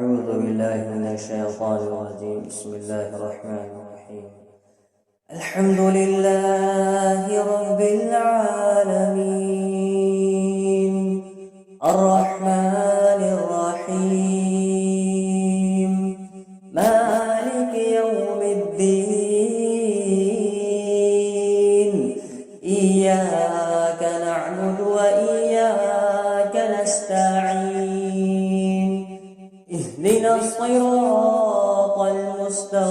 أعوذ بالله من الشيطان الرجيم. بسم الله الرحمن الرحيم. الحمد لله رب العالمين الرحمن الرحيم مالك يوم الدين إياك نعبد وإياك نستعين اهدنا الصراط المستقيم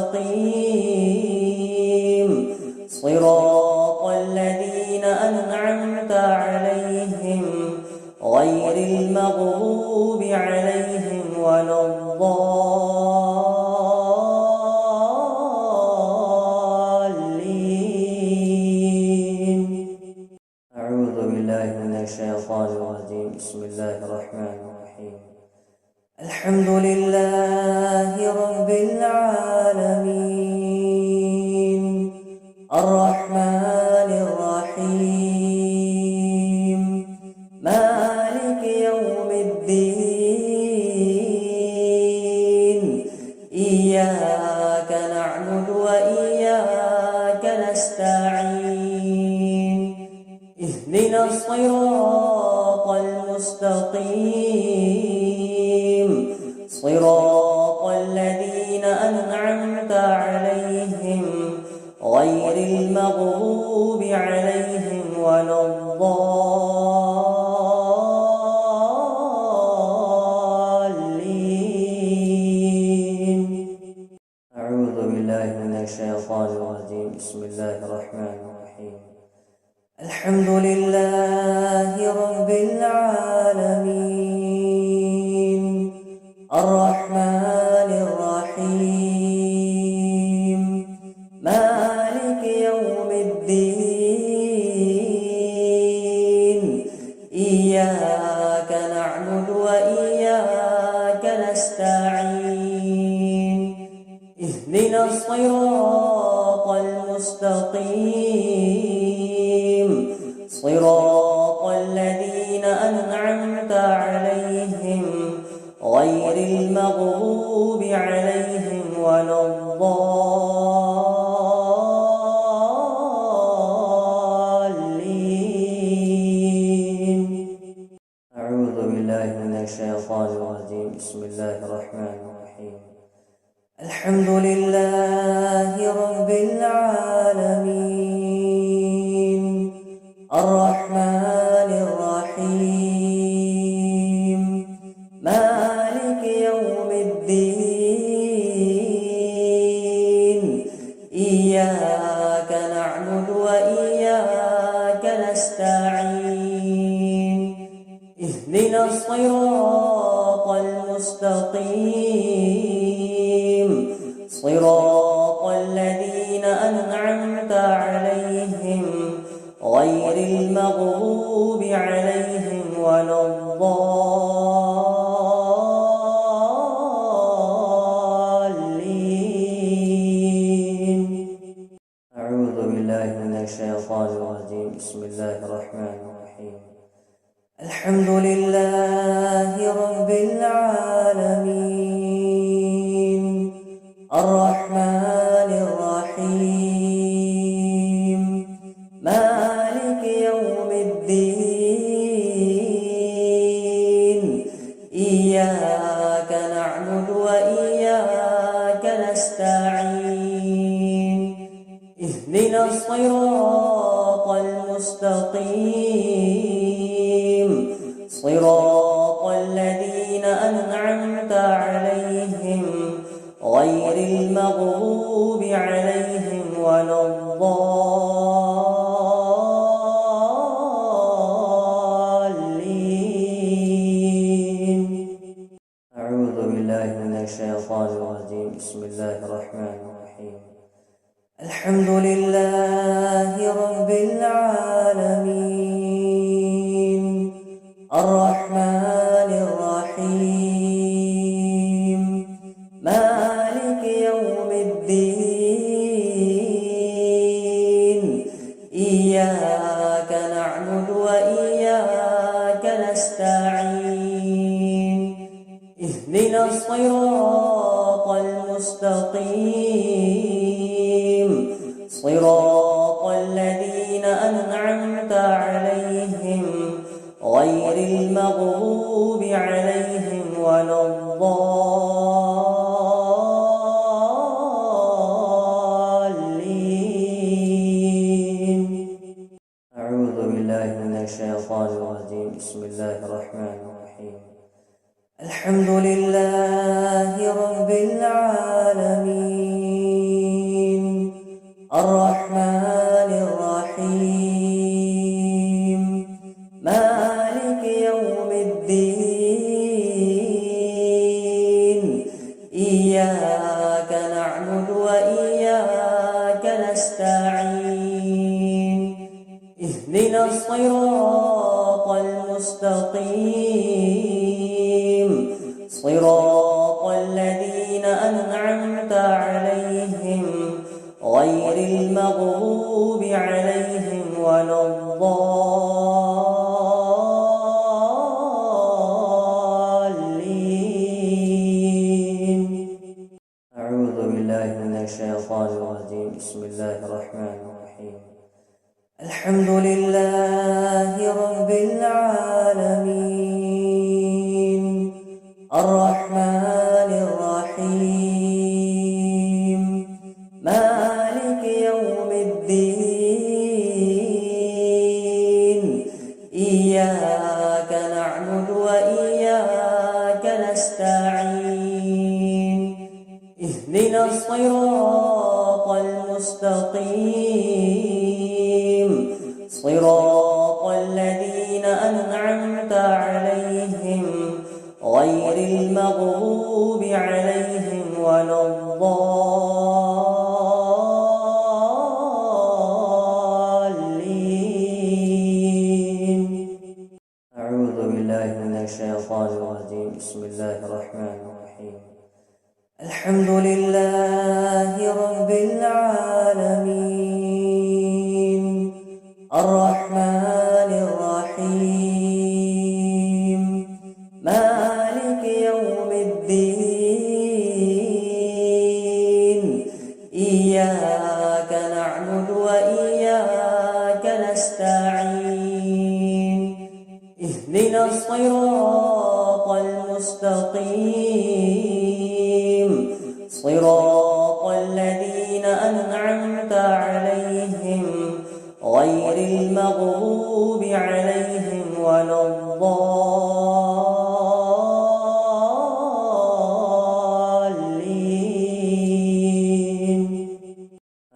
صراط الذين أنعمت عليهم غير المغضوب عليهم ولا الضالين. أعوذ بالله من الشيطان الرجيم. بسم الله الرحمن الرحيم. الحمد لله رب العالمين الرحمن الرحيم مالك يوم الدين إياك نعبد وإياك نستعين اهدنا الصراط المستقيم صراط الذين أنعمت عليهم غير المغضوب عليهم ولا الضالين. أعوذ بالله من الشيطان الرجيم. بسم الله الرحمن الرحيم. الحمد لله رب العالمين الرحمن الرحيم مالك يوم الدين إياك نعبد وإياك نستعين اهدنا الصراط المستقيم صراط الذين أنعمت عليهم غير المغضوب عليهم ولا الضالين. أعوذ بالله من الشيطان الرجيم. بسم الله الرحمن الرحيم. الحمد لله رب العالمين الرحمن الرحيم مالك يوم الدين إياك نعبد وإياك نستعين اهدنا الصراط المستقيم صراط الذين أنعمت عليهم غير المغضوب عليهم ولا الضالين. أعوذ بالله من الشيطان الرجيم. بسم الله الرحمن الرحيم. الحمد لله رب العالمين الرحمن الرحيم مالك يوم الدين إياك نعبد وإياك نستعين اهدنا الصراط المستقيم صراط الذين أنعمت عليهم غير المغضوب عليهم ولا الضالين. أعوذ بالله من الشيطان الرجيم. بسم الله الرحمن الرحيم. الحمد لله رب العالمين الرحمن الرحيم مالك يوم الدين إياك نعبد وإياك نستعين اهدنا الصراط المستقيم صراط الذين أنعمت عليهم غير المغضوب عليهم ولا الضالين. أعوذ بالله من الشيطان الرجيم. بسم الله الرحمن الرحيم. الحمد لله رب العالمين الرحمن الرحيم مالك يوم الدين إياك نعبد وإياك نستعين اهدنا الصراط المستقيم صراط الذين أنعمت عليهم غير المغضوب عليهم ولا الضالين. أعوذ بالله من الشيطان الرجيم. بسم الله الرحمن الرحيم. الحمد لله رب العالمين الرحمن الرحيم مالك يوم الدين إياك نعبد وإياك نستعين اهدنا الصراط المستقيم صراط الذين أنعمت عليهم غير المغضوب عليهم ولا الضالين. أعوذ بالله من الشيطان الرجيم. بسم الله الرحمن الرحيم. الحمد لله رب العالمين الرحمن الرحيم مالك يوم الدين إياك نعبد وإياك نستعين اهدنا الصراط المستقيم صراط الذين أنعمت عليهم غير المغضوب عليهم ولا الضالين.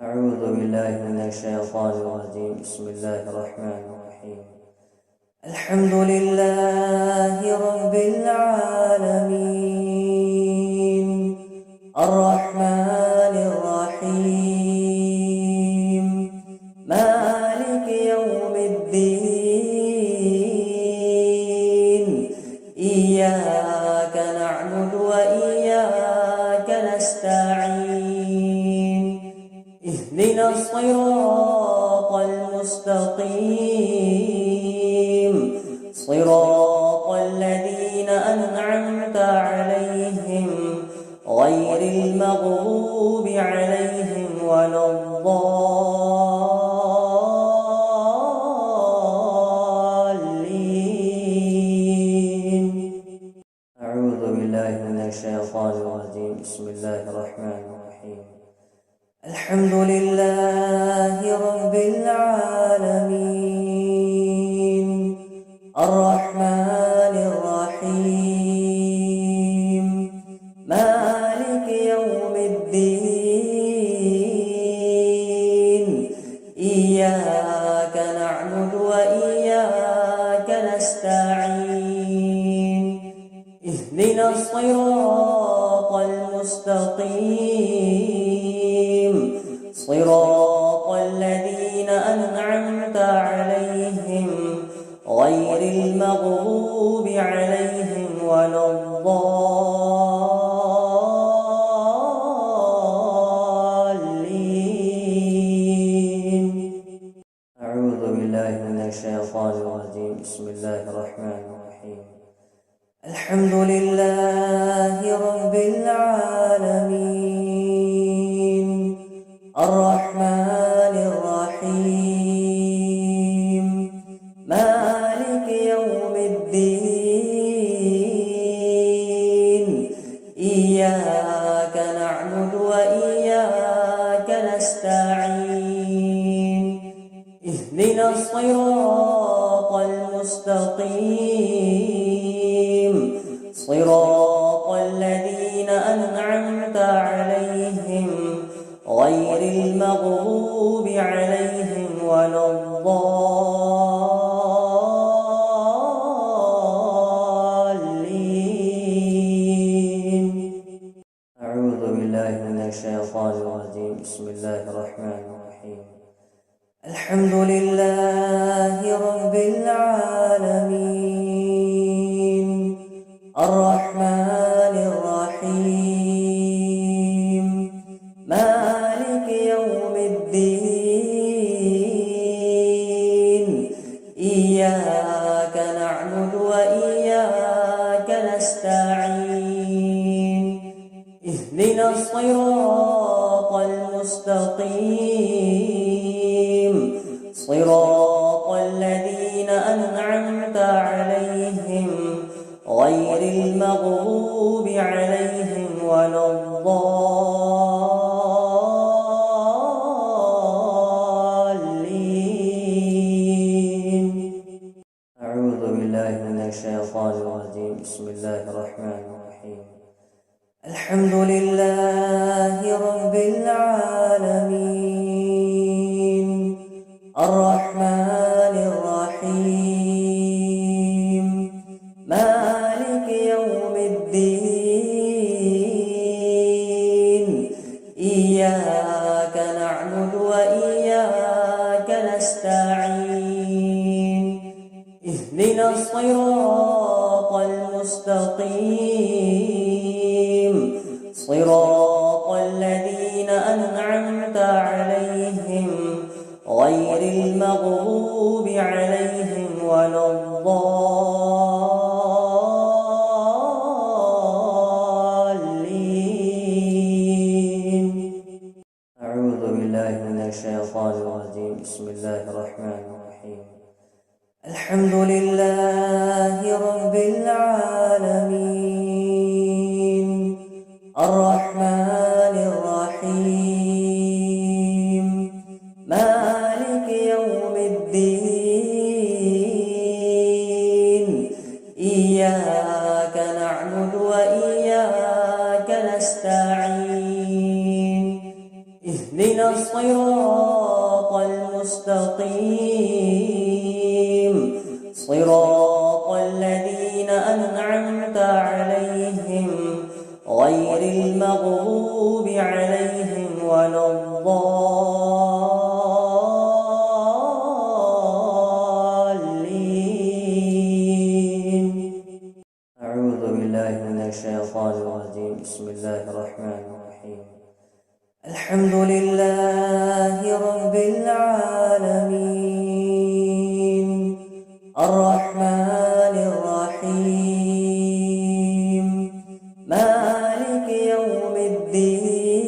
أعوذ بالله من الشيطان الرجيم. بسم الله الرحمن الرحيم. الحمد لله رب العالمين الرحمن الرحيم مالك يوم الدين إياك نعبد وإياك نستعين اهدنا الصراط المستقيم صراط الذين أنعمت عليهم غير المغضوب عليهم ولا الضالين. أعوذ بالله من الشيطان الرجيم. بسم الله الرحمن الرحيم. الحمد لله رب العالمين الرحمن الرحيم مالك يوم الدين إياك نعبد وإياك نستعين اهدنا الصراط المستقيم صراط الذين أنعمت عليهم غير المغضوب عليهم ولا الضالين. أعوذ بالله من الشيطان الرجيم. بسم الله الرحمن الرحيم. الحمد لله رب رب العالمين الرحمن الرحيم مالك يوم الدين إياك نعبد وإياك نستعين اهدنا الصراط المستقيم صراط الذين أنعمت عليهم غير المغضوب عليهم ولا الضالين. أعوذ بالله من الشيطان الرجيم. بسم الله الرحمن الرحيم. الحمد لله رب العالمين الرحمن الرحيم مالك يوم الدين إياك نعبد وإياك نستعين اهدنا الصراط المستقيم صراط الذين أنعمت عليهم غير المغضوب عليهم ولا الضالين. أعوذ بالله من الشيطان الرجيم. بسم الله الرحمن الرحيم. الحمد لله رب العالمين الرحمن الرحيم مالك يوم الدين إياك نعبد وإياك نستعين اهدنا الصراط المستقيم صراط الذين أنعمت عليهم غير المغضوب عليهم ولا الضالين. أعوذ بالله من الشيطان الرجيم. بسم الله الرحمن الرحيم. الحمد لله رب العالمين الرحمن الرحيم مالك يوم الدين إياك نعبد وإياك نستعين اهدنا الصراط المستقيم صراط الذين أنعمت عليهم غير المغضوب عليهم ولا الضالين. أعوذ بالله من الشيطان الرجيم. بسم الله الرحمن الرحيم. الحمد لله رب العالمين الرحمن الرحيم مالك يوم الدين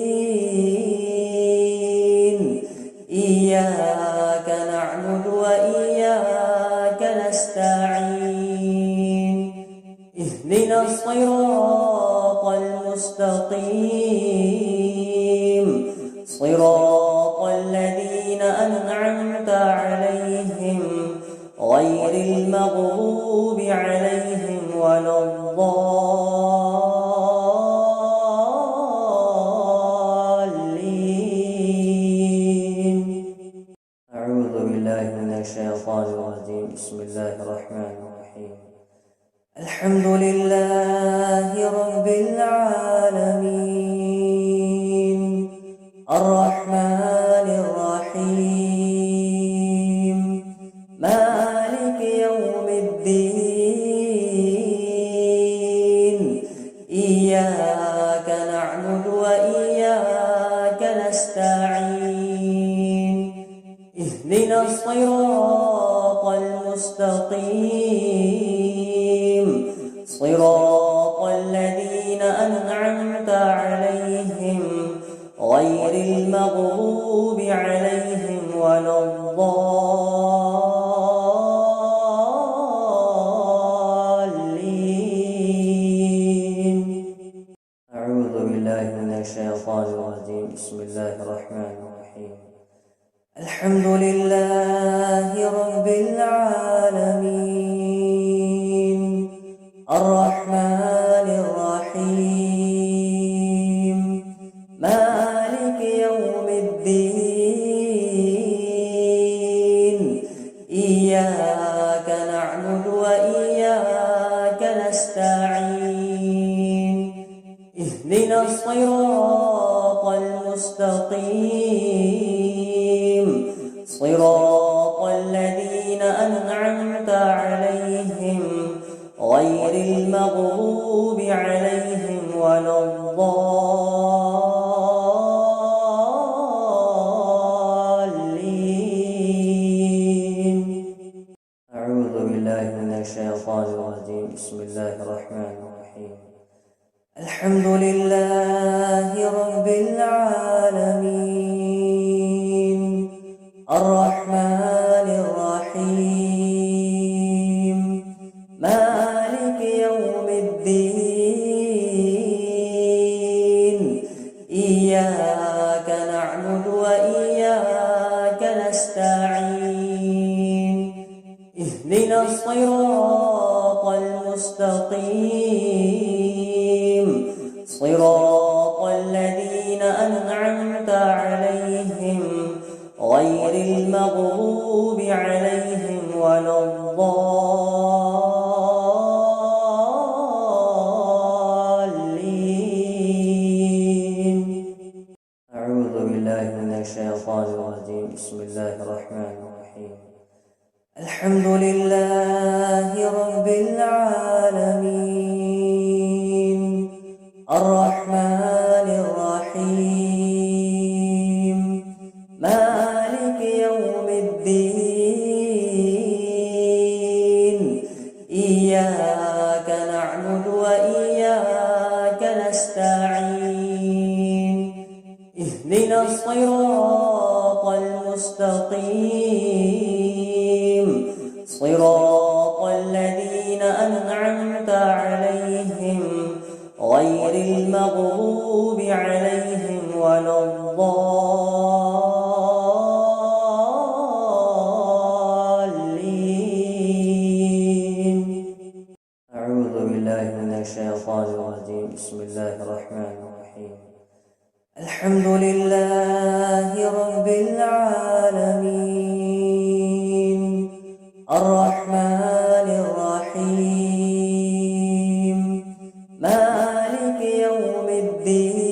إياك نعبد وإياك نستعين اهدنا الصراط المستقيم صراط الذين أنعمت عليهم غير المغضوب عليهم ولا الضالين. أعوذ بالله من الشيطان الرجيم. بسم الله الرحمن الرحيم. الحمد لله رب العالمين الرحمن الرحيم مالك يوم الدين إياك نعبد وإياك نستعين اهدنا الصراط المستقيم صراط الذين أنعمت عليهم غير المغضوب عليهم ولا الضالين. أعوذ بالله من الشيطان الرجيم. بسم الله الرحمن الرحيم. الحمد لله رب العالمين الرحمن الرحيم مالك يوم الدين إياك نعبد وإياك نستعين اهدنا الصراط المستقيم صراط الذين أنعمت عليهم غير المغضوب عليهم ولا الضالين. أعوذ بالله من الشيطان الرجيم. بسم الله الرحمن الرحيم. الحمد لله رب العالمين الرحمن الرحيم مالك يوم الدين إياك نعبد وإياك نستعين اهدنا الصراط المستقيم صراط الذين أنعمت عليهم غير المغضوب عليهم ولا الضالين. أعوذ بالله من الشيطان الرجيم. بسم الله الرحمن الرحيم. الحمد لله رب العالمين الرحمن الرحيم مالك يوم الدين إياك نعبد وإياك نستعين اهدنا الصراط المستقيم صراط الذين أنعمت عليهم غير المغضوب عليهم ولا الضالين. أعوذ بالله من الشيطان الرجيم. بسم الله الرحمن الرحيم. الحمد لله رب العالمين الرحمن الرحيم مالك يوم الدين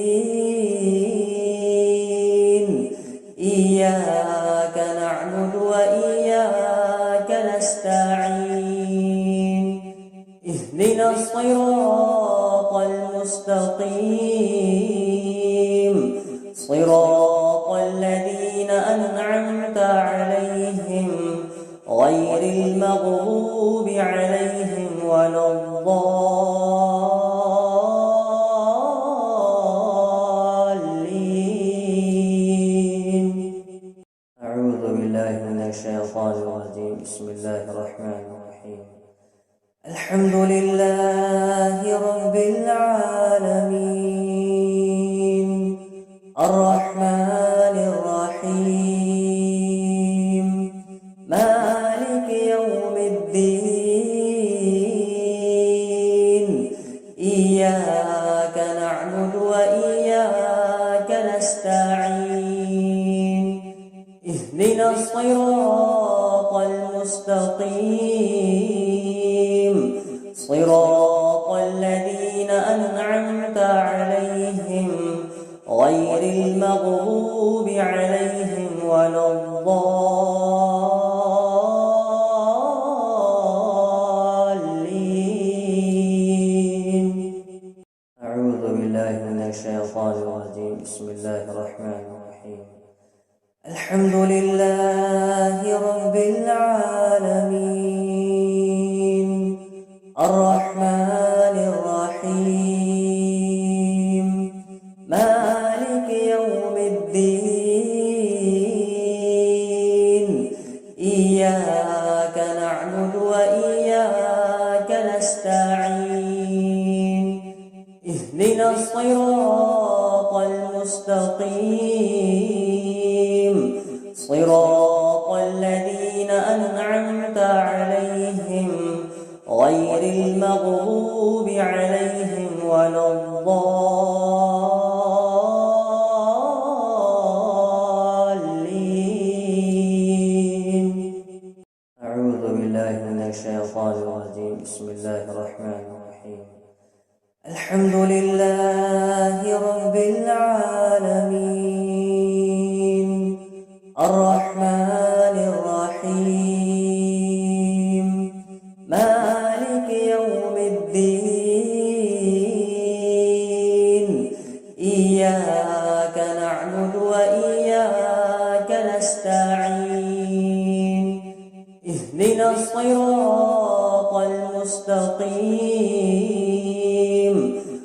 إياك نعبد وإياك نستعين اهدنا الصراط المستقيم صراط الذين أنعمت عليهم غير المغضوب عليهم ولا الضالين. أعوذ بالله من الشيطان الرجيم. بسم الله الرحمن الرحيم. الحمد لله رب العالمين الرحمن الرحيم مالك يوم الدين إياك نعبد وإياك نستعين اهدنا الصراط المستقيم صراط الذين أنعمت عليهم غير المغضوب عليهم ولا الضالين. أعوذ بالله من الشيطان الرجيم. بسم الله الرحمن الرحيم. الحمد لله رب العالمين الرحمن الرحيم اهدنا الصراط المستقيم صراط الذين أنعمت عليهم غير المغضوب عليهم ولا الضالين. أعوذ بالله من الشيطان الرجيم. بسم الله الرحمن الرحيم. الحمد لله رب العالمين الرحمن الرحيم مالك يوم الدين إياك نعبد وإياك نستعين اهدنا الصراط المستقيم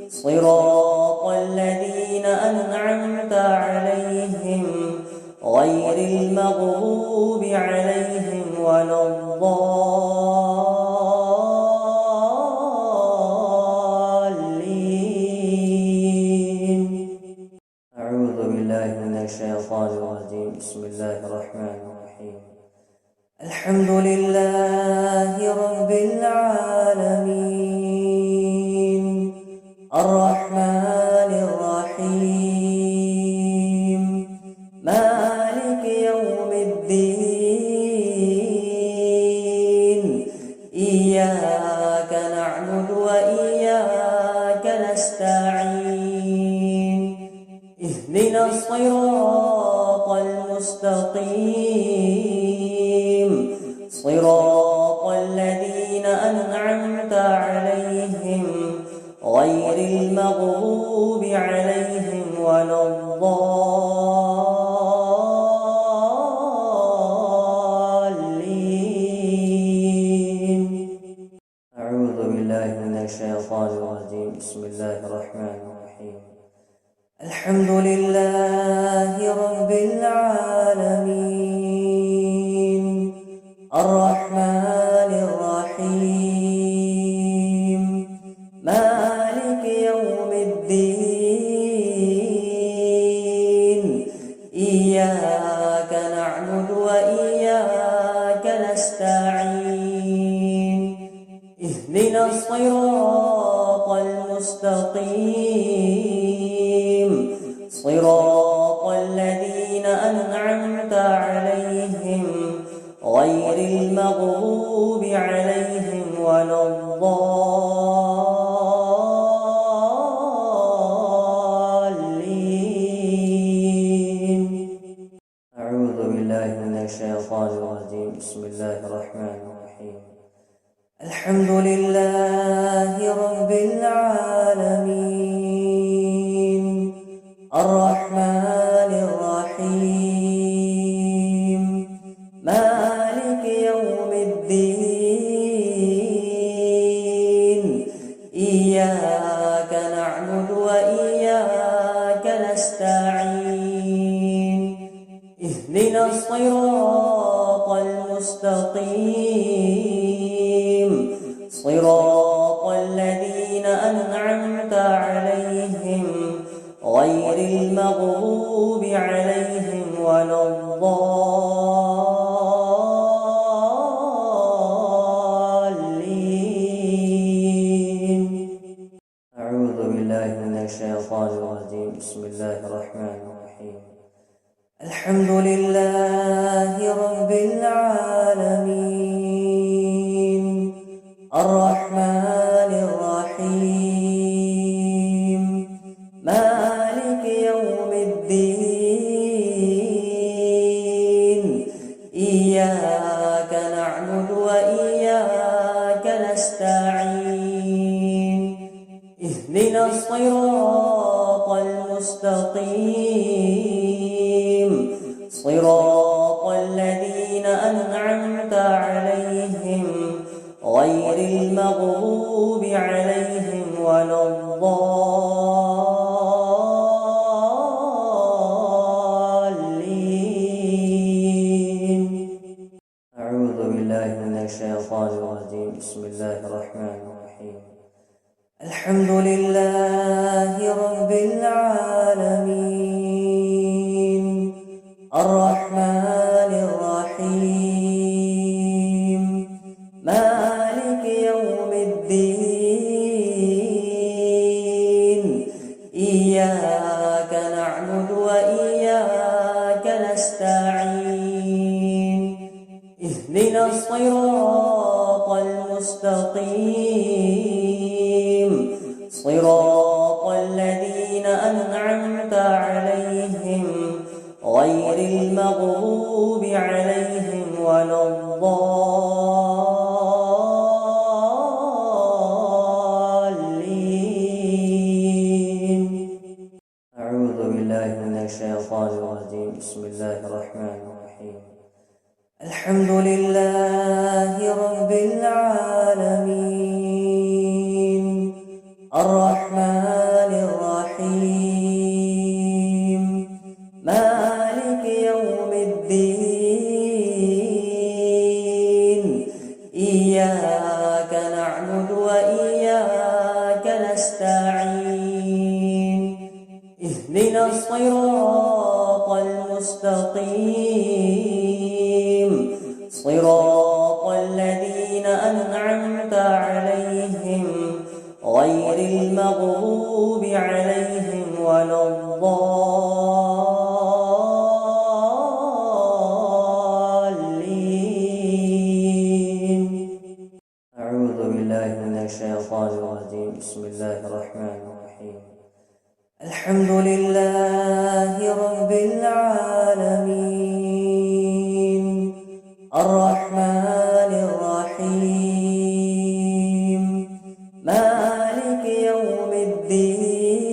صراط الذين أنعمت عليهم غير المغضوب عليهم ولا الضالين. أعوذ بالله من الشيطان الرجيم. بسم الله الرحمن الرحيم. الحمد لله رب العالمين الرحمن الرحيم مالك يوم الدين إياك نعبد وإياك نستعين اهدنا الصراط المستقيم صراط الذين أنعمت عليهم غير المغضوب عليهم ولا الضالين. أعوذ بالله من الشيطان الرجيم. بسم الله الرحمن الرحيم. الحمد لله رب العالمين الرحمن الرحيم مالك يوم الدين إياك نعبد وإياك نستعين اهدنا الصراط المستقيم صراط الذين أنعمت عليهم غير المغضوب عليهم ولا الضالين. أعوذ بالله من الشيطان الرجيم. بسم الله الرحمن الرحيم. الحمد لله رب العالمين الرحمن الرحيم مالك يوم الدين إياك نعبد وإياك نستعين اهدنا الصراط المستقيم صراط الذين أنعمت عليهم غير المغضوب عليهم ولا الضالين. أعوذ بالله من الشيطان الرجيم. بسم الله الرحمن الرحيم. الحمد لله رب العالمين الرحمن الرحيم مالك يوم الدين إياك نعبد وإياك نستعين اهدنا الصراط المستقيم صراط الذين أنعمت عليهم غير المغضوب عليهم ولا الضالين. أعوذ بالله من الشيطان الرجيم. بسم الله الرحمن الرحيم. الحمد لله إياك نعبد وإياك نستعين اهدنا الصراط المستقيم صراط الذين أنعمت عليهم غير المغضوب عليهم ولا الضالين. أعوذ بالله من الشيطان الرجيم. بسم الله الرحمن الرحيم. الحمد لله رب العالمين الرحمن الرحيم مالك يوم الدين إياك نعبد وإياك نستعين اهدنا الصراط المستقيم صراط الذين أنعمت عليهم غير المغضوب عليهم ولا الضالين. أعوذ بالله من الشيطان الرجيم. بسم الله الرحمن الرحيم. الحمد لله رب العالمين الرحمن الرحيم مالك يوم الدين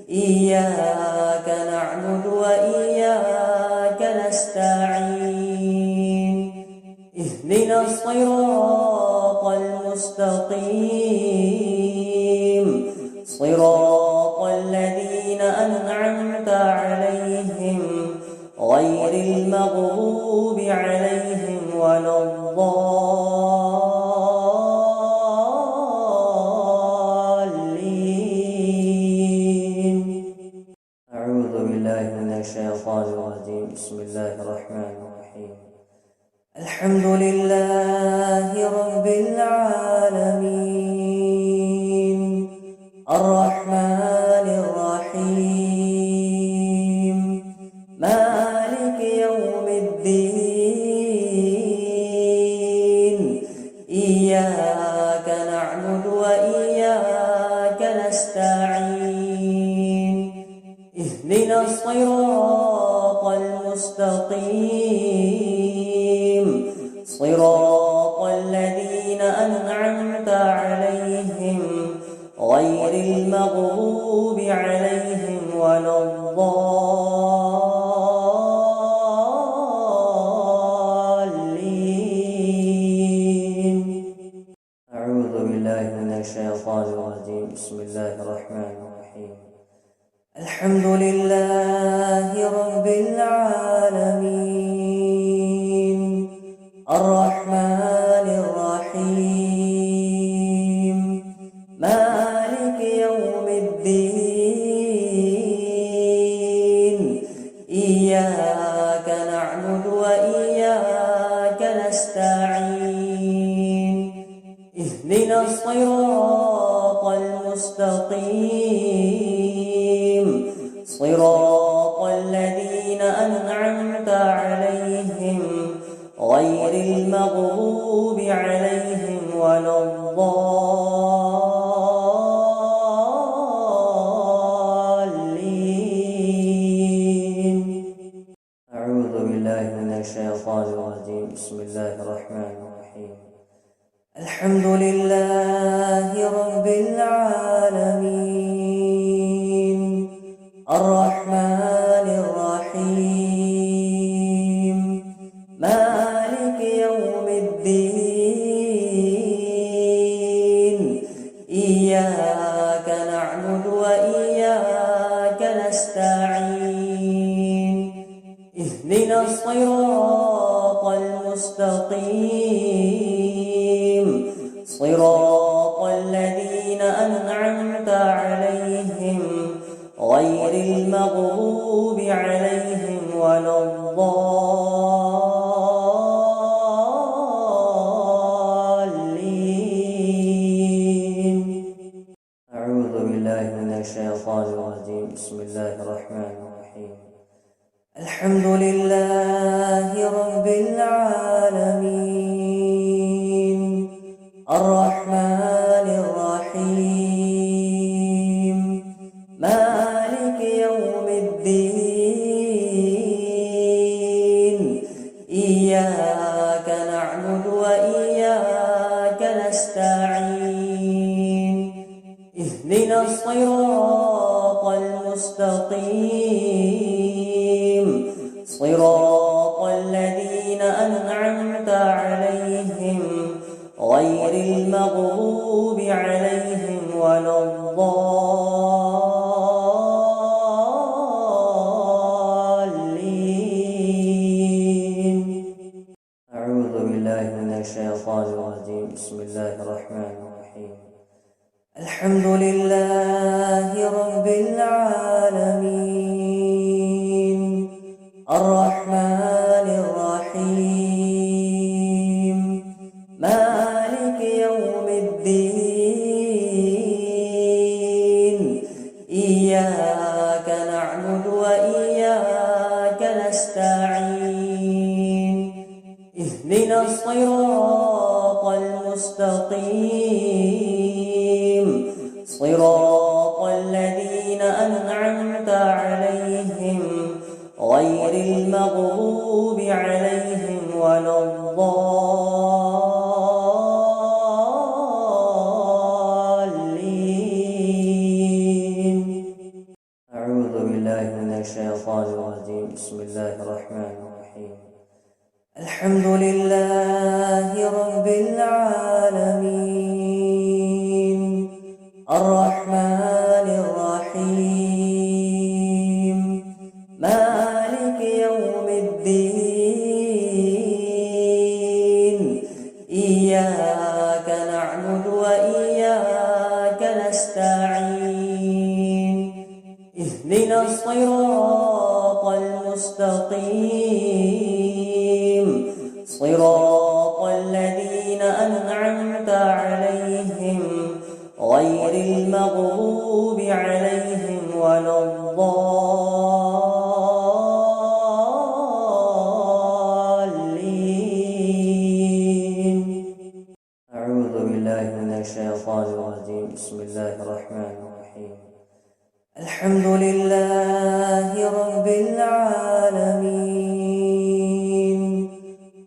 إياك نعبد وإياك نستعين اهدنا الصراط المستقيم صراط الذين أنعمت عليهم غير المغضوب عليهم ولا الضالين. أعوذ بالله من الشيطان الرجيم. بسم الله الرحمن الرحيم. الحمد لله رب العالمين الرحمن الرحيم مالك يوم الدين إياك نعبد وإياك نستعين اهدنا الصراط المستقيم صراط الذين أنعمت عليهم غير المغضوب عليهم ولا الضالين. أعوذ بالله من الشيطان الرجيم. بسم الله الرحمن الرحيم. الحمد لله رب العالمين الرحمن الرحيم مالك يوم الدين إياك نعبد وإياك نستعين اهدنا الصراط المستقيم صراط الذين أنعمت عليهم غير المغضوب عليهم ولا الضالين. أعوذ بالله من الشيطان الرجيم. بسم الله الرحمن الرحيم. الحمد لله رب العالمين الرحمن الرحيم مالك يوم الدين إياك نعبد وإياك نستعين اهدنا الصراط المستقيم صراط الذين أنعمت عليهم غير المغضوب عليهم ولا الضالين. أعوذ بالله من الشيطان الرجيم. بسم الله الرحمن الرحيم. الحمد لله رب العالمين الرحمن الرحيم مالك يوم الدين إياك نعبد وإياك نستعين اهدنا الصراط المستقيم صراط الذين أنعمت عليهم غير المغضوب عليهم ولا الضالين. أعوذ بالله من الشيطان الرجيم. بسم الله الرحمن الرحيم. الحمد لله رب العالمين الرحمن الرحيم مالك يوم الدين إياك نعبد وإياك نستعين اهدنا الصراط المستقيم صراط الذين أنعمت عليهم غير المغضوب عليهم ولا الضالين. أعوذ بالله من الشيطان الرجيم. بسم الله الرحمن الرحيم. الحمد لله رب العالمين الرحمن الرحيم مالك يوم الدين إياك نعبد وإياك نستعين اهدنا الصراط المستقيم صراط الذين أنعمت عليهم غير المغضوب عليهم ولا الضالين. أعوذ بالله من الشيطان الرجيم. بسم الله الرحمن الرحيم. الحمد لله رب العالمين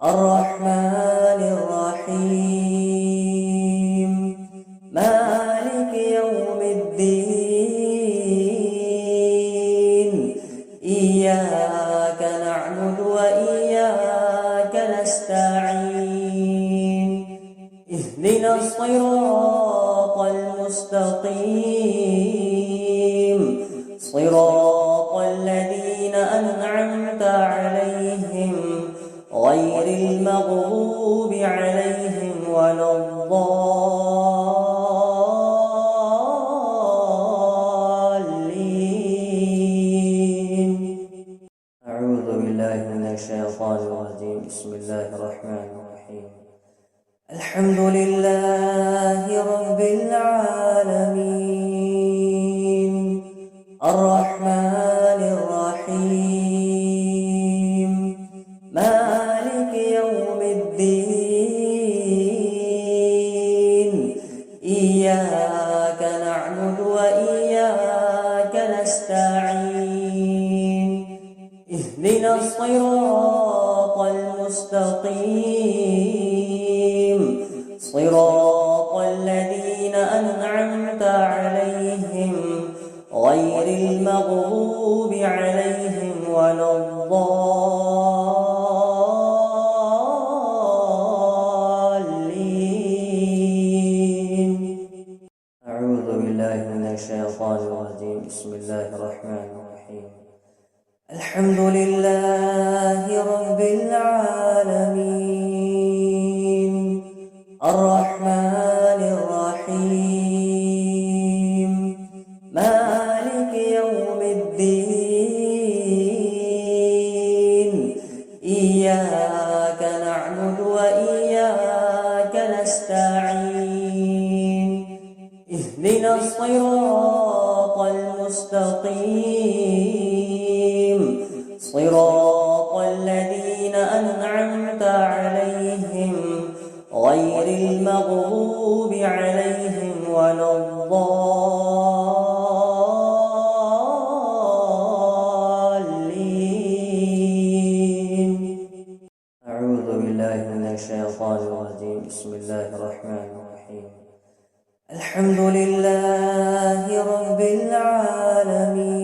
الرحمن الرحيم مالك يوم الدين إياك نعبد وإياك نستعين اهدنا الصراط المستقيم صراط الذين أنعمت عليهم غير المغضوب عليهم ولا الضالين. أعوذ بالله من الشيطان الرجيم. بسم الله الرحمن الرحيم. الحمد لله رب العالمين الرحمن الرحيم مالك يوم الدين إياك نعبد وإياك نستعين اهدنا الصراط المستقيم صراط الذين أنعمت عليهم غير المغضوب عليهم ولا الضالين. أعوذ بالله من الشيطان الرجيم. بسم الله الرحمن الرحيم. الحمد لله رب العالمين الرحمن الرحيم مالك يوم الدين إياك نعبد وإياك نستعين اهدنا الصراط الصراط المستقيم صراط الذين أنعمت عليهم غير المغضوب عليهم ولا الضالين. أعوذ بالله من الشيطان الرجيم. بسم الله الرحمن الرحيم. الحمد لله رب العالمين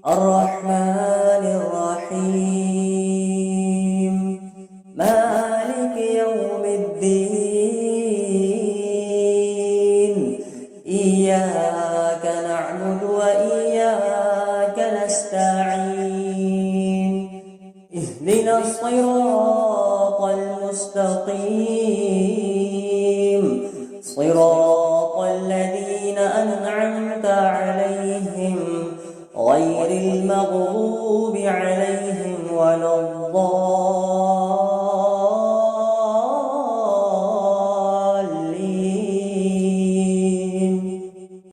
الرحمن الرحيم مالك يوم الدين إياك نعبد وإياك نستعين اهدنا الصراط المستقيم صراط الذين أنعمت عليهم غير المغضوب عليهم ولا الضالين.